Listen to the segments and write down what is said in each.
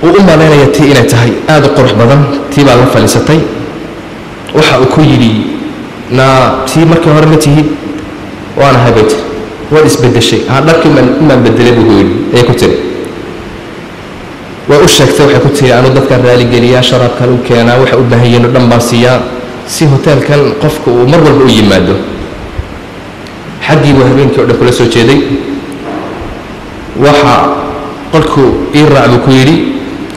وأم لنا يتي إلى تهي هذا قرح بدن تيبع الله فلستي وحا أكويلي نا تي مركي هرمتي وأنا هبيت وليس بدل شيء هذا ما بدل بقول أي كتير وأشك توحي كتير أنا ذكر ذلك جريا شراب كانوا كنا وحا أبهين ودم باسيا سي هوتيل كان قفك ومر والبقي ماده حدي وهبين كعد كل سوى شيء وحا قلكو إيرع بكويري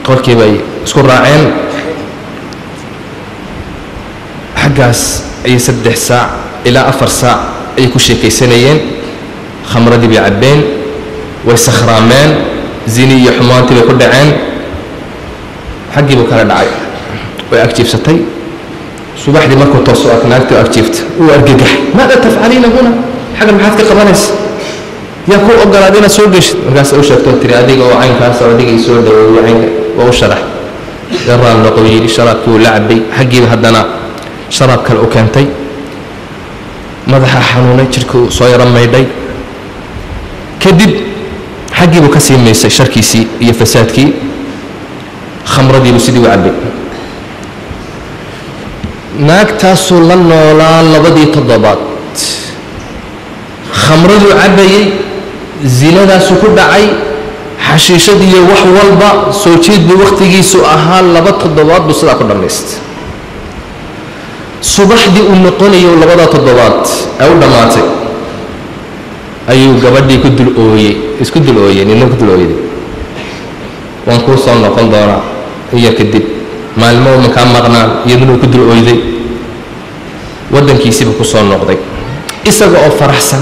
قلك باي سكر راعين حقاس أي 6 ساعة إلى 4 ساعة أي كل شيء كيسنيين خمرة دي بيعبين ويسخرامان زيني حمانتي بكل عين حقي بكرة دعاي وأكتيف ستي صباح دي مركو توصلك ناكتو أكتيفت وأرجح ماذا تفعلين هنا حاجة محاذك قبانس يكون أقل هذين سوقش مركز أوشك تنتري أديك وعين كاسة وأديك يسود وعين وأوشرح جرى النقوي شرابك ولعبي حقي بهدنا شرابك الأوكانتي مدح حنوني تركو صايرا ميدي كدب حقي بكسي ميسي شركيسي يفسادكي خمرة دي بسيدي وعبي ناك تاسو لنولا لبدي تضبط خمرة دي عبي زينة دا سكو دعي حشيشة دي وح والبا سوچيد بوقتي سو أهال لبد تضبط بصدا كنا نست صباح دي أمقوني يو لبدا تضبط أو دماتي أيو قبدي كدل أوي إس كدل أوي نينو كدل أوي دي وانكو صنع قندارا هي كدب مالمو مكان مغنى يدنو كدل أوي دي ودن كيسي بكو صنع قدي إساقو أو فرحسن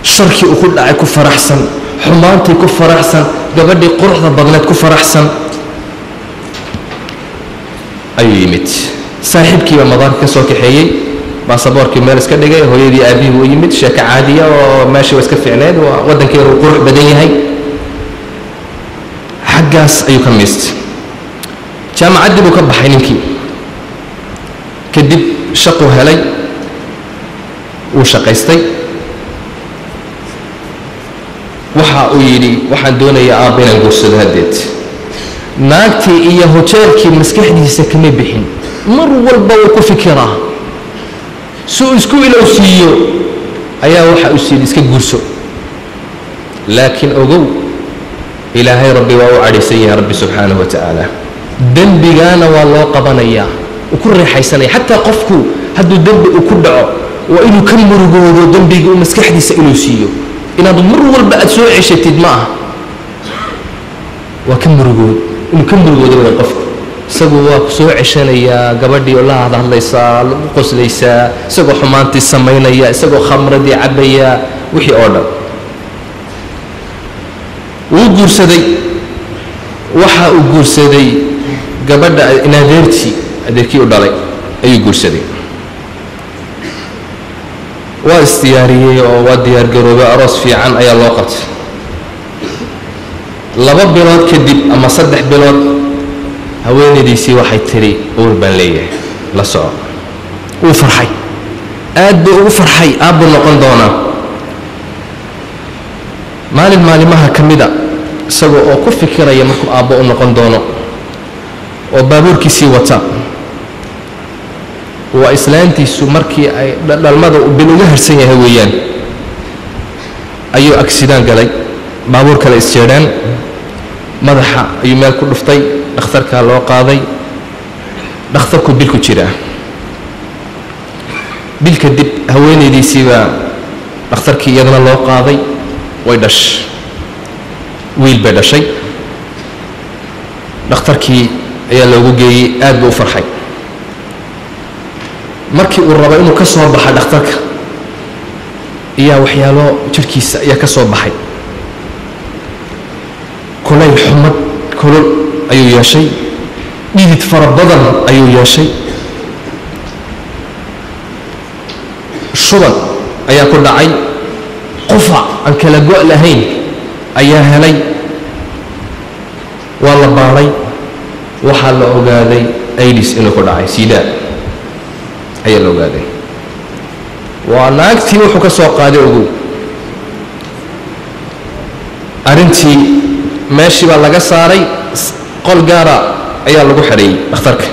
شركي أخد عي كو فرحسن حمانتي كو فرحسن قبدي قرح بغلات كو فرحسن أيو يمت صاحبكي ومضارك كسوكي حيي باصبوركي مالس كدغاي هويدي ابي هو يمد شاكه عاديه وماشي واسك فعناد ودنكي قرح بدن yahay حقاس ايو كميست جامعه دبو كبخاي نينكي كدب شقو هلي وشقيستي waxa uu yiri waxaan doonayaa aabina guursado hadeed naagtii iyo hoteelkii maskaxdiisa kama bixin mar walba uu ku fikiraa سو اسكو إلى وسيو أيا وحى أسيد اسك جرسو لكن أجو إلهي ربي وأوعد سيها ربي سبحانه وتعالى دنبي جانا والله قبنايا وكل حيسني حتى قفكو هدو دنبي وكدعو وإنه كم مرجود دنبي ومسكح دي سئلو سيو إن هذا مر والبقى سوء عشت معه وكم مرجود إنه كم مرجود ولا قفكو سقوا سوء عشانيا قبردي والله هذا الله يسال قص ليس سقوا حمانتي السمينيا سقوا خمر دي عبيا وحي أوردر وجرسدي وحا وجرسدي قبرد نادرتي أدركي ودالي أي جرسدي واستيارية وديار جروبة أراس في عن أي الوقت لباب بلاد كدب أما صدح بلاد هويني دي سي واحد تري أوربان ليه لا صعب وفرحي أد وفرحي أبو نقول دونا مال ما كمدا سجوا أو كف كرا يمكن أبو نقول دونا وبابور كيسي وتا وإسلامتي سمركي للماذا بلوجه السنة هويان أيو أكسيدان قالي بابور كلا إستيران مدحة أيو مال كل فطي دخترك لو قاضي دخترك بيلكو جيرا بيلك دب هويني دي سيبا دخترك يدنا لو قاضي ويدش ويل بدا شيء دخترك يا لو جاي اد وفرحي markii uu rabo inuu ka soo baxo dhakhtarka iyo waxyaalo jirkiisa ayaa ka soo baxay kulay xumad kulul ayuu yeeshay dhidid fara badan ayuu yeeshay shuban ayaa ku dhacay qofa aan kala go' lahayn ayaa helay waa la baaray waxaa la ogaaday AIDS inuu ku dhacay sida أي لو قادي وأنا أكتي وحكي سوق قادي أقول أرنتي ماشي بالله قصاري qol gaara ayaa lagu xareeyay dhakhtarka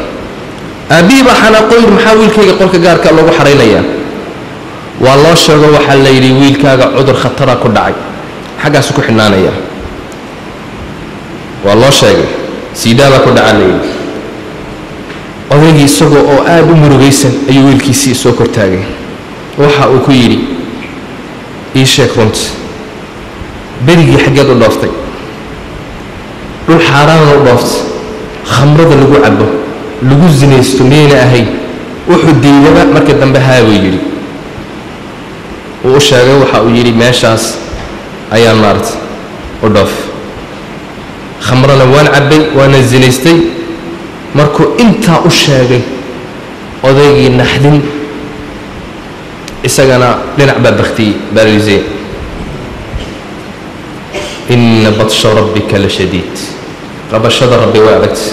aabii baa xanaaqooy maxaa wiilkayga qolka gaarka lagu xareynayaa waa loo sheego waxaa la yidhi wiilkaaga cudur khatara ku dhacay xaggaasu ku xidhnaanaya waa loo sheegay siidaabaa ku dhaca la yidhi odaygii isagoo oo aad u murugaysan ayuu wiilkiisii soo kortaagay waxa uu ku yidhi ii sheeg runta berigii xaggeed u dhooftay dhul xaaraana u dhooftay khamrada lagu cabo lagu zinaysto miyayna ahayn wuxuu diidaba markii dambe haa buu yidhi wuu u sheegay waxa uu yidhi meeshaas ayaan maarta u dhoof khamrana waan cabbay waana zinaystay markuu intaa u sheegay odaygii naxdin isagana dhinac baa baktiyey baalisay inna batsha rabbika la shadiid qabashada rabbi way adagta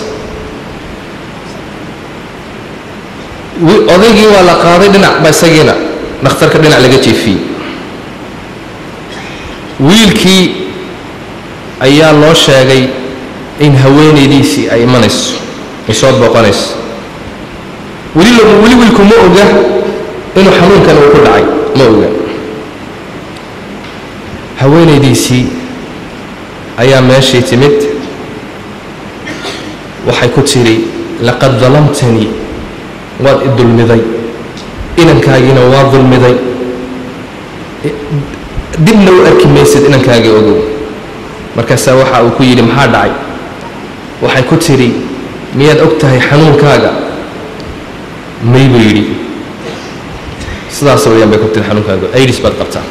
odaygii waa la qaaday dhinac ba isagiina dhakhtarka dhinac laga jeefiyey wiilkii ayaa loo sheegay in haweenaydiisii ay imanayso ay soo booqanayso weli wiilku ma oga inuu xanuunkan uu ku dhacay ma oga haweenaydiisii ayaa meeshii timid waxay ku tiri laqad dalamtanii waad i dulmiday inankaagiina waa dulmiday dibna u arki maysid inankaagii ogow markaasaa waxa uu ku yidhi maxaa dhacay waxay ku tiri miyaad og tahay xanuunkaaga may buu yidhi sidaas wayaan bay ku tiri xanuunkaaga aids baad qabtaa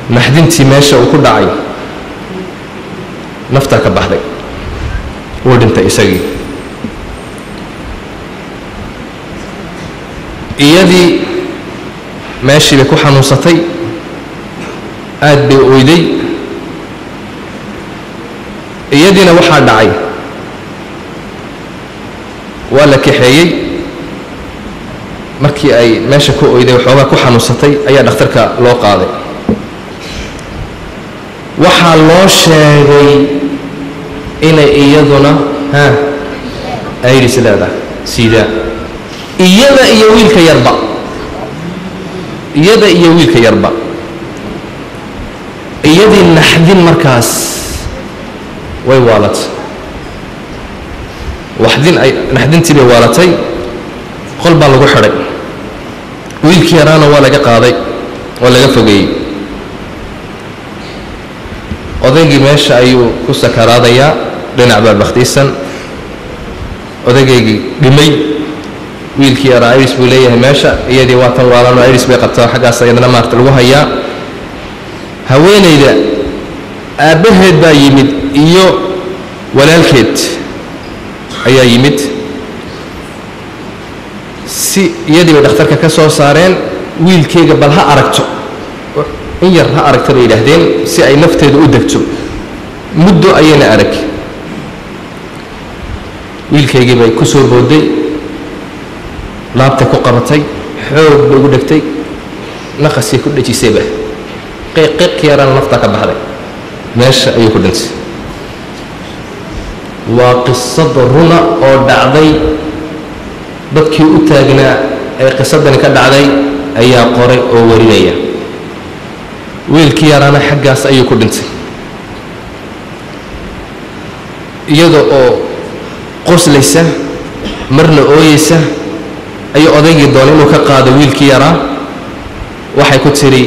naxdintii meesha uu ku dhacay naftaa ka baxday wuu dhintay isagii iyadii meeshii bay ku xanuunsatay aad bay oyday iyadiina waxaa dhacay waa la kaxeeyey markii ay meesha ku oyday waxoogaa ku xanuunsatay ayaa dhakhtarka loo qaaday waxaa loo sheegay inay iyaduna aids leedahay sidaa iyada iyo wiilka yarba iyadii naxdin markaas way waalatay naxdintii bay waalatay qol baa lagu xidhay wiilkii yaraana waa laga qaaday waa laga fogeeyey odaygii meesha ayuu ku sakaraadayaa dhinac baa bakhtiisan odaygaygii dhimay wiilkii yaraa aids buu leeyahay meesha iyadii waa tan waalan aids bay qabtaa xaggaas ayadana maarta lagu hayaa haweenayda aabbaheed baa yimid iyo walaalkeed ayaa yimid si iyadii bay dhakhtarka ka soo saareen wiilkeyga bal ha aragto in yar ha aragta bay yidhaahdeen si ay nafteedu u degto muddo ayayna arag wiilkaygii bay ku soo booday laabtay ku qabatay xoog bay ugu dhegtay naqasii ku dhejisayba qiiq yarana naftaa ka baxday meesha ayuu ku dhintay waa qisada runa oo dhacday dadkii u taagnaa ee qisadani ka dhacday ayaa qoray oo warinaya wiilkii yaraana xaggaas ayuu ku dhintay iyada oo qoslaysa marna ooyeysa ayuu odaygii doonay inuu ka qaado wiilkii yaraa waxay ku tiri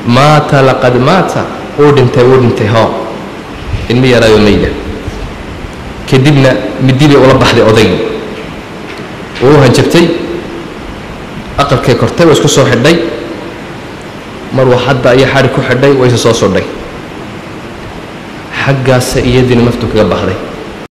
maata laqad maata wuu dhintay hoo ilmi yaraayo mayda kadibna middi bay ula baxday odaygii wuu u hanjabtay aqalkay kortay waa isku soo xidhay mar waa hadda ayaa xadhi ku xidhay wayse soo sodhay xaggaasa iyadiina naftu kaga baxday